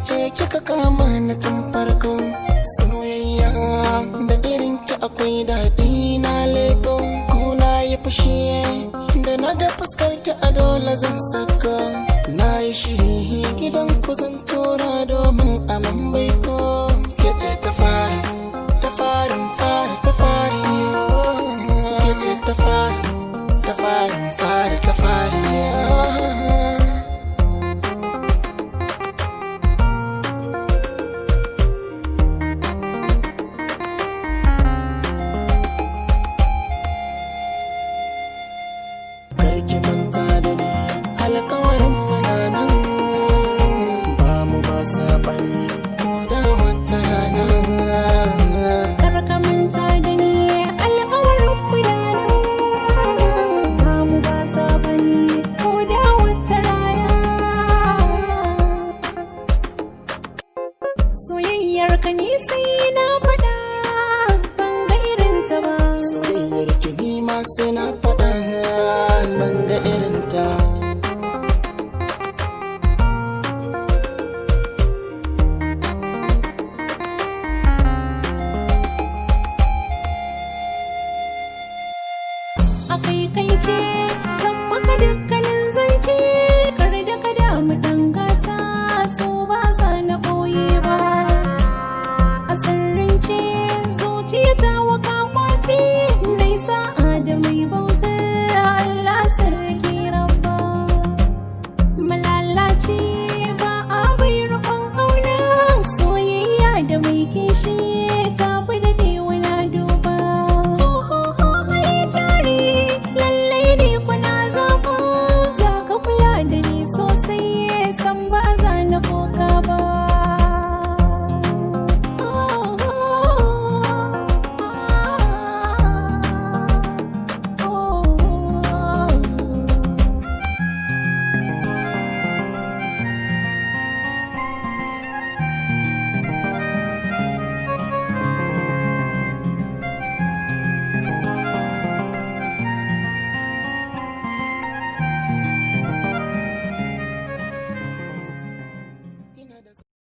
ce kika kama na tun farko. Soyayya da irin ki akwai daɗi na leko. Kuna yi fushi da na ga fuskar ki a dole zan saka. Na yi shiri gidan ku zan tura domin aman baiko. Ke ce ta fari, ta farin fari, ta fari. Ke ce ta fari, ta farin fari, ta fari. Karki manta da ni alƙawarin muna nan, ba mu ba saɓani ko da wata rana. Kar ka manta da ni alƙawarin muna nan, ba mu ba saɓani ko da wata rana. Soyayyar ka ni sai na faɗa, ban ga irin ta ba. Soyayyar ki ni ma sai na faɗa, ban ga irin ta. Akai kai ce